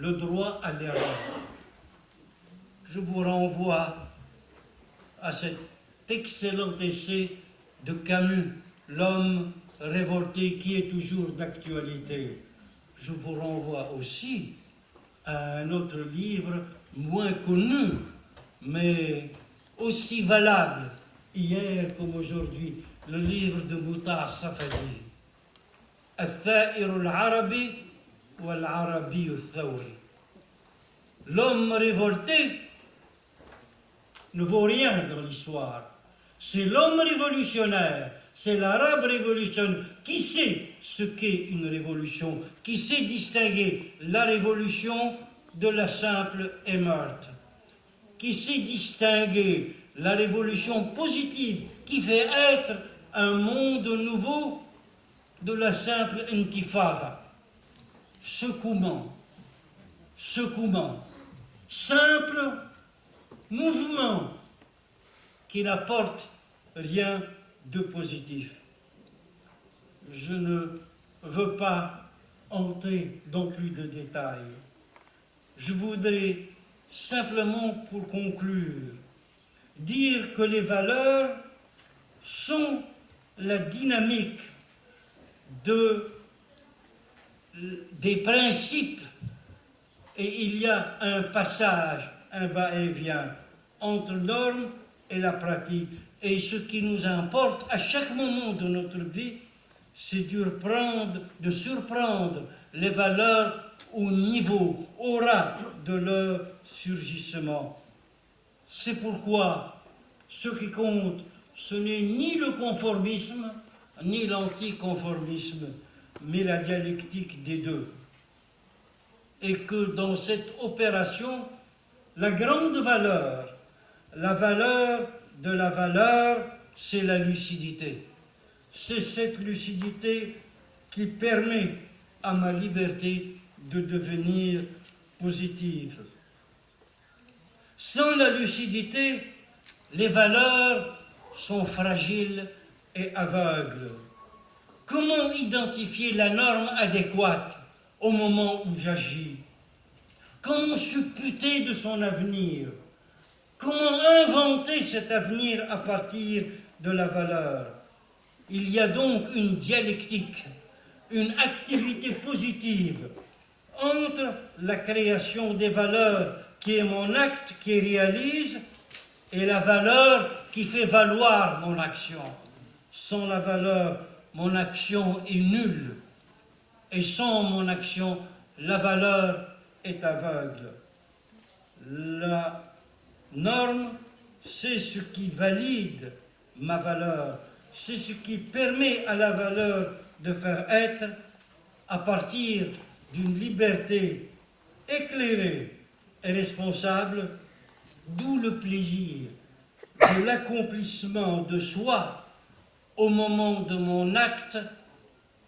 le droit à l'erreur. Je vous renvoie à cet excellent essai de Camus, L'homme révolté, qui est toujours d'actualité. Je vous renvoie aussi à un autre livre moins connu, mais aussi valable, hier comme aujourd'hui, le livre de Mouta Safadi, Al-Tha'ir al-Arabi ou Al-Arabi al-Thawri. L'homme révolté ne vaut rien dans l'histoire. C'est l'homme révolutionnaire, c'est l'arabe révolutionnaire qui sait ce qu'est une révolution, qui sait distinguer la révolution de la simple émeute, qui sait distinguer la révolution positive qui fait être un monde nouveau de la simple intifada. Secouement, simple mouvement qui n'apporte rien de positif. Je ne veux pas entrer dans plus de détails. Je voudrais simplement, pour conclure, dire que les valeurs sont la dynamique des principes, et il y a un passage, un va-et-vient entre normes et la pratique. Et ce qui nous importe à chaque moment de notre vie, c'est de surprendre les valeurs au niveau, au ras de leur surgissement. C'est pourquoi ce qui compte, ce n'est ni le conformisme, ni l'anticonformisme, mais la dialectique des deux. Et que dans cette opération, la grande valeur, la valeur de la valeur, c'est la lucidité. C'est cette lucidité qui permet à ma liberté de devenir positive. Sans la lucidité, les valeurs sont fragiles et aveugles. Comment identifier la norme adéquate au moment où j'agis? Comment supputer de son avenir? Comment inventer cet avenir à partir de la valeur? Il y a donc une dialectique, une activité positive entre la création des valeurs qui est mon acte qui réalise et la valeur qui fait valoir mon action. Sans la valeur, mon action est nulle. Et sans mon action, la valeur est aveugle. La norme, c'est ce qui valide ma valeur, c'est ce qui permet à la valeur de faire être à partir d'une liberté éclairée et responsable, d'où le plaisir de l'accomplissement de soi au moment de mon acte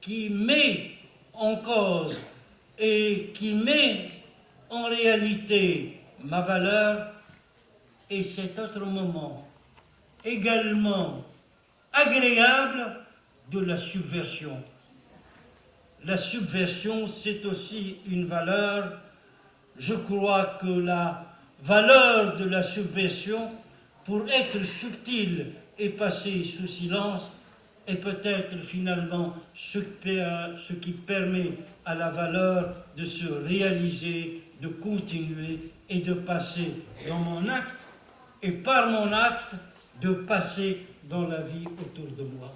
qui met en cause et qui met en réalité ma valeur, et cet autre moment également agréable de la subversion. La subversion, c'est aussi une valeur. Je crois que la valeur de la subversion, pour être subtile et passer sous silence, est peut-être finalement ce qui permet à la valeur de se réaliser, de continuer et de passer dans mon acte, et par mon acte, de passer dans la vie autour de moi.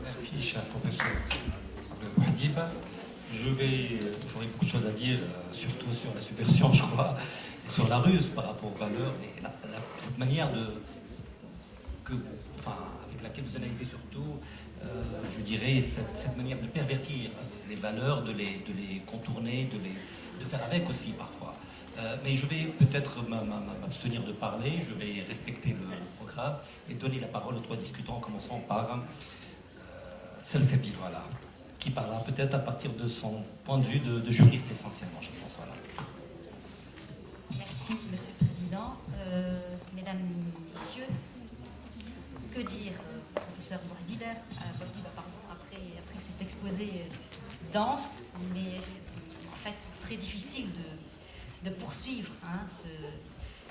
Merci, cher professeur Abdelwahid. J'aurais beaucoup de choses à dire, surtout sur la subversion, je crois, et sur la ruse par rapport aux valeurs, et cette manière avec laquelle vous analysez surtout, je dirais, cette manière de pervertir les valeurs, de les contourner, de faire avec aussi parfois. Mais je vais peut-être m'abstenir de parler, je vais respecter le programme et donner la parole aux trois discutants, en commençant par Selsebi, voilà, qui parlera peut-être à partir de son point de vue de juriste essentiellement, je pense. Voilà. Merci, Monsieur le Président. Président, Mesdames, Messieurs, que dire, professeur Bouhdiba, après cet exposé dense, mais en fait très difficile de poursuivre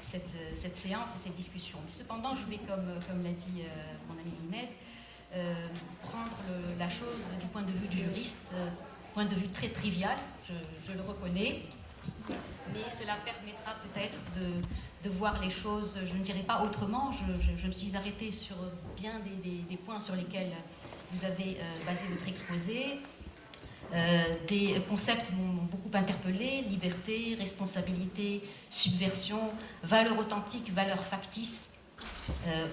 cette séance et cette discussion. Mais cependant, je vais, comme l'a dit mon ami Linette, prendre la chose du point de vue du juriste, point de vue très trivial, je le reconnais, mais cela permettra peut-être de voir les choses, je ne dirais pas autrement. Je me suis arrêtée sur bien des points sur lesquels vous avez basé votre exposé. Des concepts m'ont beaucoup interpellé: liberté, responsabilité, subversion, valeur authentique, valeur factice.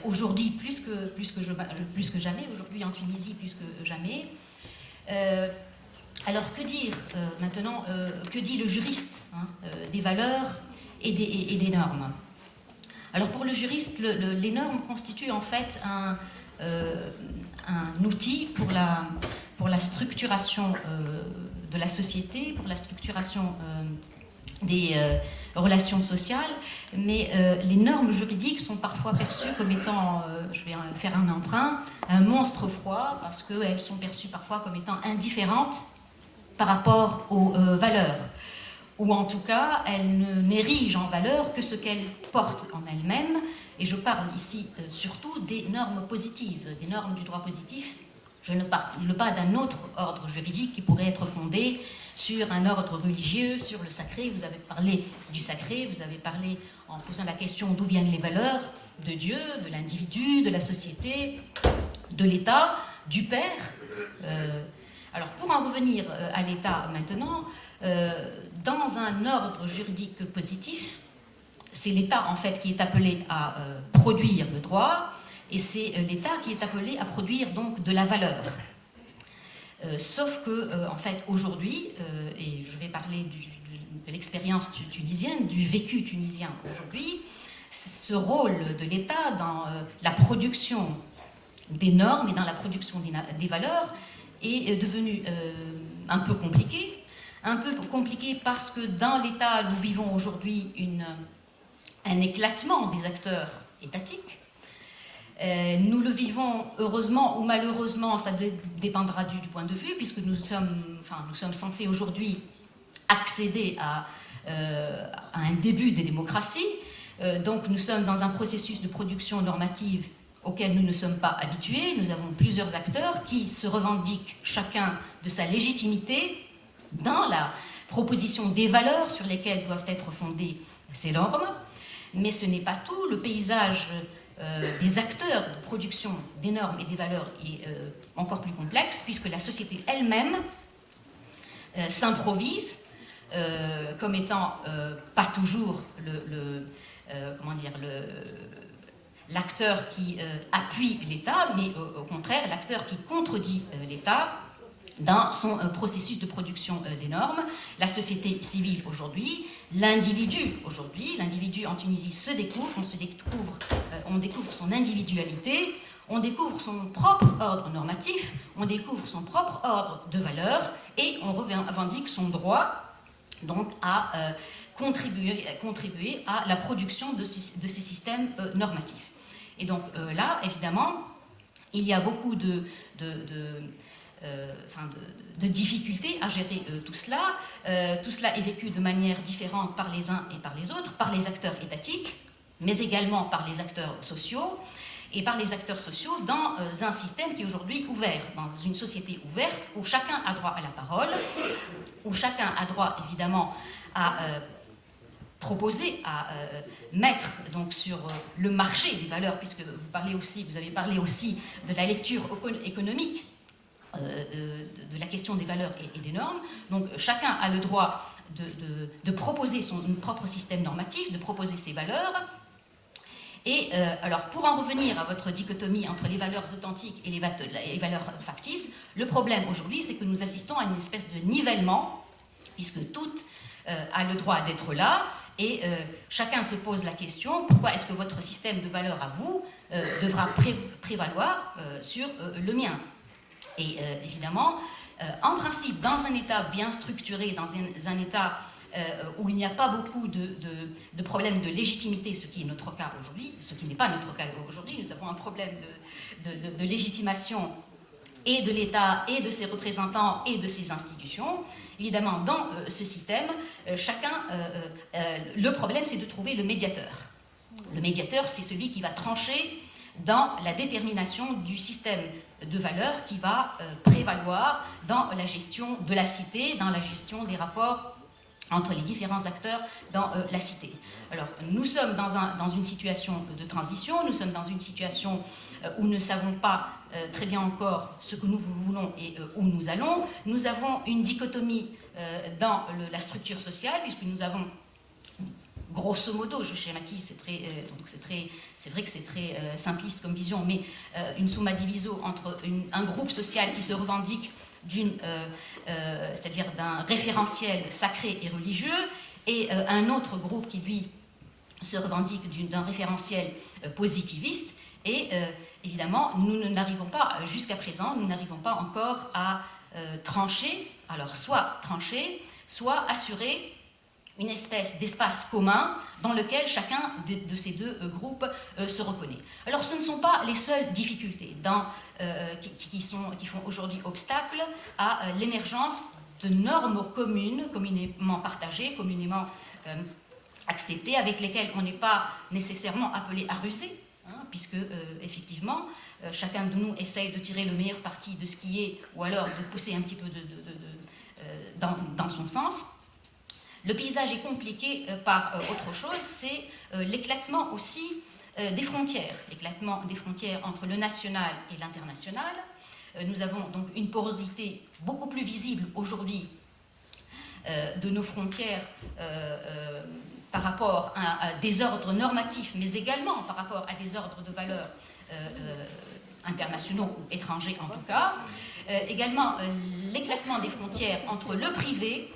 Aujourd'hui, plus que jamais, aujourd'hui en Tunisie, plus que jamais. Alors, que dire maintenant, que dit le juriste des valeurs et des normes? Alors, pour le juriste, les normes constituent en fait un outil pour la structuration de la société, pour la structuration des relations sociales, mais les normes juridiques sont parfois perçues comme étant, je vais faire un emprunt, un monstre froid, parce qu'elles sont perçues parfois comme étant indifférentes par rapport aux valeurs, ou en tout cas, elles n'érigent en valeur que ce qu'elles portent en elles-mêmes, et je parle ici surtout des normes positives, des normes du droit positif. Je ne parle pas d'un autre ordre juridique qui pourrait être fondé sur un ordre religieux, sur le sacré. Vous avez parlé du sacré, vous avez parlé en posant la question d'où viennent les valeurs de Dieu, de l'individu, de la société, de l'État, du Père. Alors pour en revenir à l'État maintenant, dans un ordre juridique positif, c'est l'État en fait qui est appelé à produire le droit, et c'est l'État qui est appelé à produire donc de la valeur. Sauf que, en fait, aujourd'hui, et je vais parler de l'expérience tunisienne, du vécu tunisien aujourd'hui, ce rôle de l'État dans la production des normes et dans la production des valeurs est devenu un peu compliqué. Un peu compliqué parce que dans l'État, nous vivons aujourd'hui un éclatement des acteurs étatiques. Nous le vivons heureusement ou malheureusement, ça dépendra du point de vue, puisque nous sommes censés aujourd'hui accéder à un début de démocratie. Donc nous sommes dans un processus de production normative auquel nous ne sommes pas habitués. Nous avons plusieurs acteurs qui se revendiquent chacun de sa légitimité dans la proposition des valeurs sur lesquelles doivent être fondées ces normes. Mais ce n'est pas tout. Le paysage des acteurs de production des normes et des valeurs est encore plus complexe, puisque la société elle-même s'improvise comme étant pas toujours l'acteur qui appuie l'État, mais au contraire l'acteur qui contredit l'État dans son processus de production des normes. La société civile aujourd'hui, l'individu aujourd'hui, l'individu en Tunisie se découvre, on découvre son individualité, on découvre son propre ordre normatif, on découvre son propre ordre de valeurs, et on revendique son droit donc à contribuer à la production de ces systèmes normatifs. Et donc là, évidemment, il y a beaucoup de difficultés à gérer tout cela. Tout cela est vécu de manière différente par les uns et par les autres, par les acteurs étatiques, mais également par les acteurs sociaux, et par les acteurs sociaux dans un système qui est aujourd'hui ouvert, dans une société ouverte où chacun a droit à la parole, où chacun a droit évidemment à proposer, à mettre donc sur le marché des valeurs, puisque vous avez parlé aussi de la lecture économique de la question des valeurs et des normes. Donc chacun a le droit de proposer son propre système normatif, de proposer ses valeurs. Et alors pour en revenir à votre dichotomie entre les valeurs authentiques et les valeurs factices, le problème aujourd'hui c'est que nous assistons à une espèce de nivellement, puisque tout a le droit d'être là, et chacun se pose la question: pourquoi est-ce que votre système de valeurs à vous devra prévaloir sur le mien? Et évidemment, en principe, dans un État bien structuré, dans un État où il n'y a pas beaucoup de problèmes de légitimité, ce qui est notre cas aujourd'hui, ce qui n'est pas notre cas aujourd'hui. Nous avons un problème de légitimation et de l'État, et de ses représentants, et de ses institutions. Évidemment, dans ce système, le problème, c'est de trouver le médiateur. Le médiateur, c'est celui qui va trancher dans la détermination du système de valeurs qui va prévaloir dans la gestion de la cité, dans la gestion des rapports entre les différents acteurs dans la cité. Alors, nous sommes dans une situation de transition, nous sommes dans une situation où nous ne savons pas très bien encore ce que nous voulons et où nous allons. Nous avons une dichotomie dans la structure sociale, puisque nous avons, grosso modo, je schématise, c'est vrai que c'est très simpliste comme vision, mais une summa diviso entre un groupe social qui se revendique c'est-à-dire d'un référentiel sacré et religieux, et un autre groupe qui, lui, se revendique d'un référentiel positiviste. Et évidemment, nous n'arrivons pas, jusqu'à présent, nous n'arrivons pas encore à trancher, alors soit trancher, soit assurer une espèce d'espace commun dans lequel chacun de ces deux groupes se reconnaît. Alors ce ne sont pas les seules difficultés qui font aujourd'hui obstacle à l'émergence de normes communes, communément partagées, communément acceptées, avec lesquelles on n'est pas nécessairement appelé à ruser, puisque effectivement chacun de nous essaye de tirer le meilleur parti de ce qui est, ou alors de pousser un petit peu dans son sens. Le paysage est compliqué par autre chose, c'est l'éclatement aussi des frontières, l'éclatement des frontières entre le national et l'international. Nous avons donc une porosité beaucoup plus visible aujourd'hui de nos frontières par rapport à des ordres normatifs, mais également par rapport à des ordres de valeurs internationaux ou étrangers en tout cas. Également l'éclatement des frontières entre le privé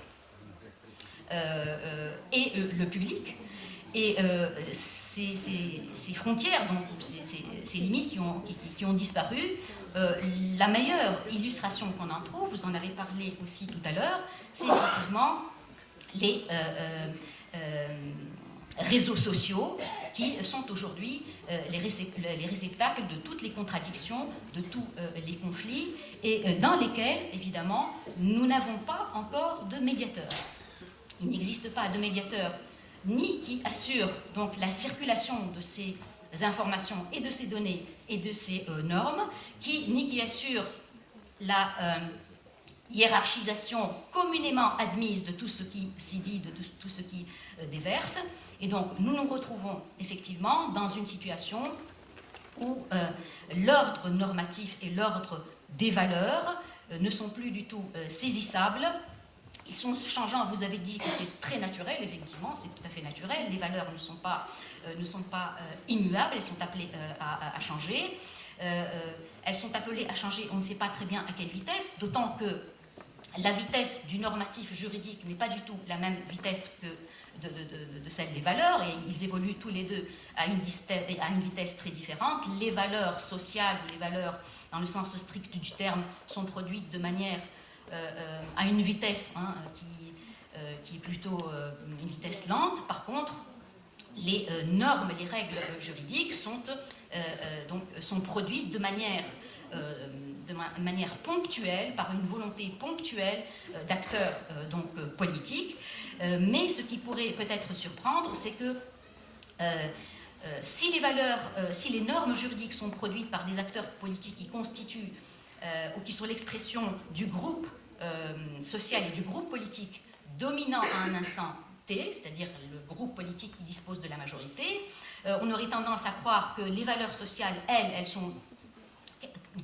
et le public, et ces frontières, donc ces limites qui ont disparu, la meilleure illustration qu'on en trouve, vous en avez parlé aussi tout à l'heure, c'est effectivement les réseaux sociaux qui sont aujourd'hui les réceptacles de toutes les contradictions, de tous les conflits, et dans lesquels, évidemment, nous n'avons pas encore de médiateur. Il n'existe pas de médiateur ni qui assure donc la circulation de ces informations et de ces données et de ces normes, ni qui assure la hiérarchisation communément admise de tout ce qui s'y dit, de tout ce qui déverse. Et donc nous nous retrouvons effectivement dans une situation où l'ordre normatif et l'ordre des valeurs ne sont plus du tout saisissables. Ils sont changeants, vous avez dit que c'est très naturel, effectivement, c'est tout à fait naturel. Les valeurs ne sont pas immuables, elles sont appelées à changer. Elles sont appelées à changer, on ne sait pas très bien à quelle vitesse, d'autant que la vitesse du normatif juridique n'est pas du tout la même vitesse que de celle des valeurs, et ils évoluent tous les deux à une vitesse très différente. Les valeurs sociales, les valeurs dans le sens strict du terme, sont produites de manière à une vitesse qui est plutôt une vitesse lente. Par contre, les normes, les règles juridiques sont produites de manière ponctuelle, par une volonté ponctuelle d'acteurs politiques. Mais ce qui pourrait peut-être surprendre, c'est que si les normes juridiques sont produites par des acteurs politiques qui constituent ou qui sont l'expression du groupe social et du groupe politique dominant à un instant T, c'est-à-dire le groupe politique qui dispose de la majorité, on aurait tendance à croire que les valeurs sociales, elles sont,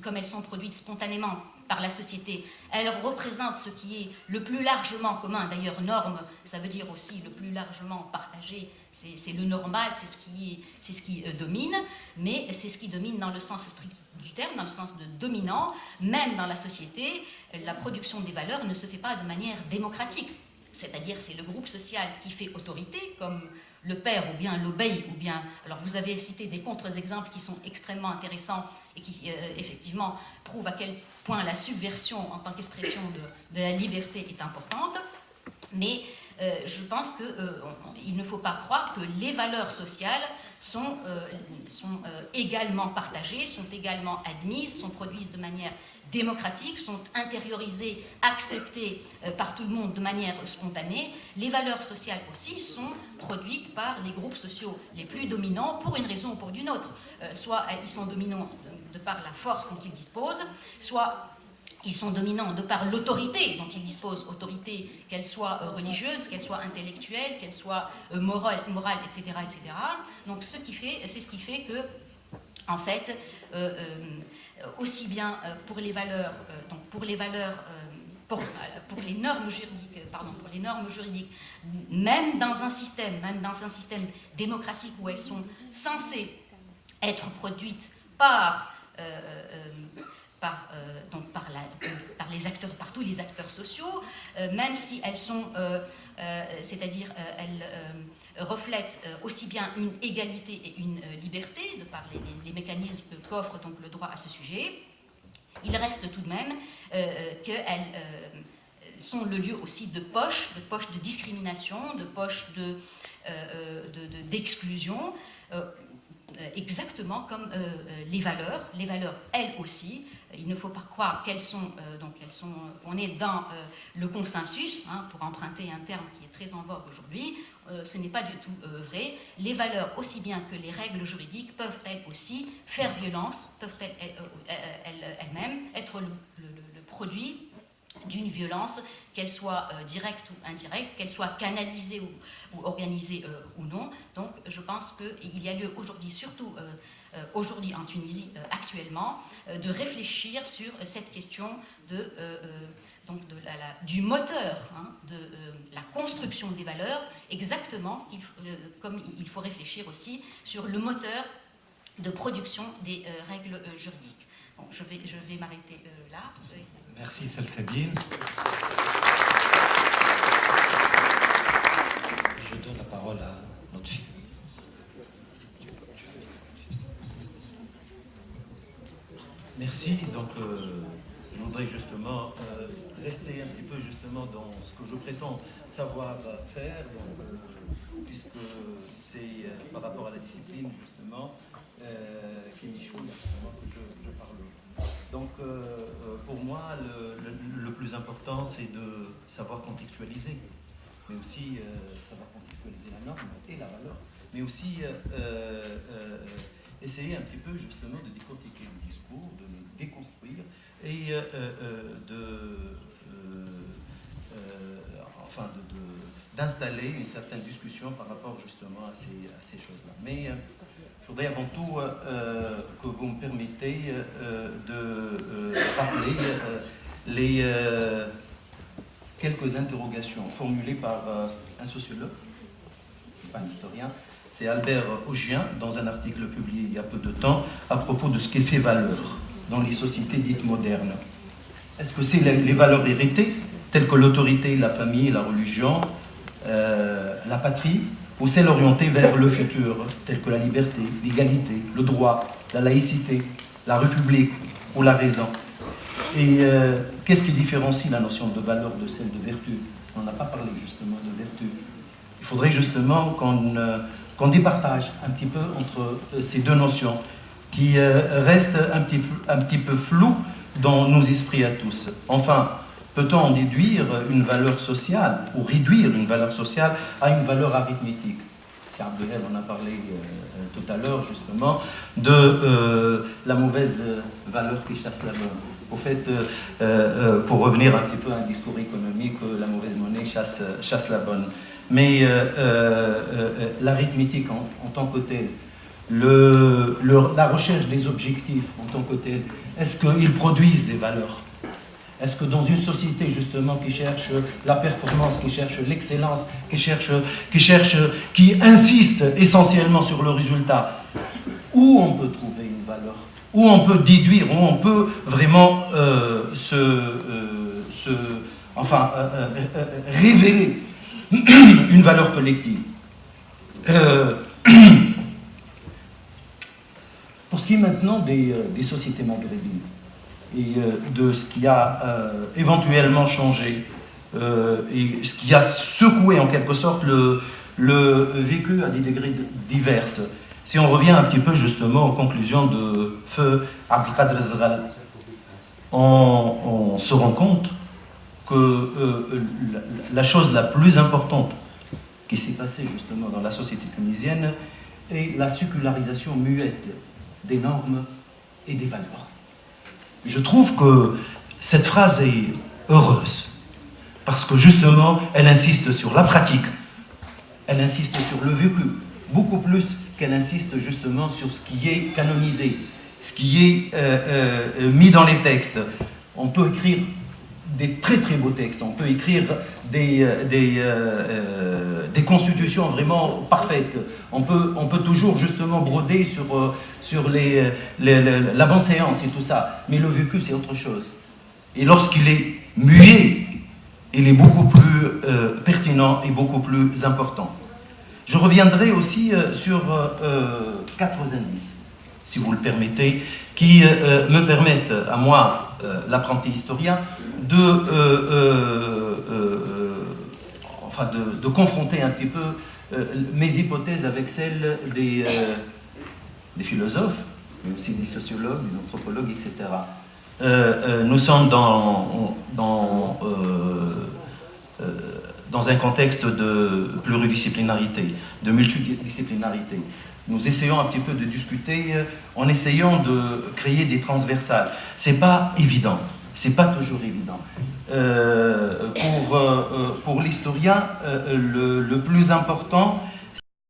comme elles sont produites spontanément par la société, elles représentent ce qui est le plus largement commun. D'ailleurs, norme, ça veut dire aussi le plus largement partagé, c'est le normal, c'est ce qui domine, mais c'est ce qui domine dans le sens strict du terme, dans le sens de dominant. Même dans la société, la production des valeurs ne se fait pas de manière démocratique, c'est-à-dire c'est le groupe social qui fait autorité, comme le père ou bien l'obéit, ou bien... Alors vous avez cité des contre-exemples qui sont extrêmement intéressants et qui effectivement prouvent à quel point la subversion en tant qu'expression de la liberté est importante, mais je pense qu'il ne faut pas croire que les valeurs sociales sont également partagées, sont également admises, sont produites de manière démocratique, sont intériorisées, acceptées par tout le monde de manière spontanée. Les valeurs sociales aussi sont produites par les groupes sociaux les plus dominants pour une raison ou pour une autre. Soit ils sont dominants de par la force dont ils disposent, soit ils sont dominants de par l'autorité dont ils disposent, autorité qu'elle soit religieuse, qu'elle soit intellectuelle, qu'elle soit morale, etc., etc. Donc c'est ce qui fait que, en fait, aussi bien pour les valeurs, pour les normes juridiques, même dans un système démocratique où elles sont censées être produites par tous les acteurs sociaux, même si elles sont, c'est-à-dire elles reflètent aussi bien une égalité et une liberté, de par les mécanismes qu'offre donc le droit à ce sujet, il reste tout de même qu'elles sont le lieu aussi de poche de discrimination, de poche d'exclusion, exactement comme les valeurs, elles aussi. Il ne faut pas croire qu'elles sont, on est dans le consensus, hein, pour emprunter un terme qui est très en vogue aujourd'hui, ce n'est pas du tout vrai. Les valeurs, aussi bien que les règles juridiques, peuvent elles aussi faire violence, peuvent elles-mêmes être le produit d'une violence, qu'elle soit directe ou indirecte, qu'elle soit canalisée ou organisée ou non. Donc je pense qu'il y a lieu aujourd'hui, surtout aujourd'hui en Tunisie actuellement, de réfléchir sur cette question du moteur, hein, de la construction des valeurs, exactement comme il faut réfléchir aussi sur le moteur de production des règles juridiques. Bon, je vais m'arrêter là. Merci Salsabine. Je donne la parole à notre fille. Merci. Donc, je voudrais justement rester un petit peu justement dans ce que je prétends savoir faire, donc, puisque c'est par rapport à la discipline justement qui m'échoue justement que je parle. Donc, pour moi, le plus important, c'est de savoir contextualiser, mais aussi savoir contextualiser la norme et la valeur, mais aussi essayer un petit peu justement de décortiquer le discours, de le déconstruire et d'installer une certaine discussion par rapport justement à ces choses-là. Mais je voudrais avant tout que vous me permettez de rappeler les quelques interrogations formulées par un sociologue, pas un historien, c'est Albert Augien, dans un article publié il y a peu de temps, à propos de ce qu'est fait valeur dans les sociétés dites modernes. Est-ce que c'est les valeurs héritées, telles que l'autorité, la famille, la religion, la patrie, ou celles orientées vers le futur, telles que la liberté, l'égalité, le droit, la laïcité, la république ou la raison? Et qu'est-ce qui différencie la notion de valeur de celle de vertu? On n'a pas parlé justement de vertu. Il faudrait justement qu'on départage un petit peu entre ces deux notions qui restent un petit peu floues dans nos esprits à tous. Enfin, peut-on en déduire une valeur sociale ou réduire une valeur sociale à une valeur arithmétique? C'est Abdelhel, on a parlé tout à l'heure justement de la mauvaise valeur qui chasse la bonne. Au fait, pour revenir un petit peu à un discours économique, la mauvaise monnaie chasse la bonne. Mais l'arithmétique en tant que telle, la recherche des objectifs en tant que telle, est-ce qu'ils produisent des valeurs? Est-ce que dans une société justement qui cherche la performance, qui cherche l'excellence, qui insiste essentiellement sur le résultat, où on peut trouver une valeur? Où on peut déduire, où on peut vraiment révéler une valeur collective. Pour ce qui est maintenant des sociétés maghrébines et de ce qui a éventuellement changé et ce qui a secoué en quelque sorte le vécu à des degrés divers. Si on revient un petit peu justement aux conclusions de Feu Abdelkader Zghal, on se rend compte que la chose la plus importante qui s'est passée justement dans la société tunisienne est la sécularisation muette des normes et des valeurs. Je trouve que cette phrase est heureuse, parce que justement, elle insiste sur la pratique, elle insiste sur le vécu, beaucoup plus qu'elle insiste justement sur ce qui est canonisé, ce qui est mis dans les textes. On peut écrire des très très beaux textes, on peut écrire des constitutions vraiment parfaites, on peut toujours justement broder sur la bonne séance et tout ça, mais le vécu c'est autre chose. Et lorsqu'il est muet, il est beaucoup plus pertinent et beaucoup plus important. Je reviendrai aussi sur 4 indices, si vous le permettez, qui me permettent à moi, l'apprenti historien, de confronter un petit peu mes hypothèses avec celles des philosophes, mais aussi des sociologues, des anthropologues, etc. Nous sommes dans un contexte de pluridisciplinarité, de multidisciplinarité. Nous essayons un petit peu de discuter en essayant de créer des transversales. C'est pas évident, c'est pas toujours évident. Pour l'historien, le plus important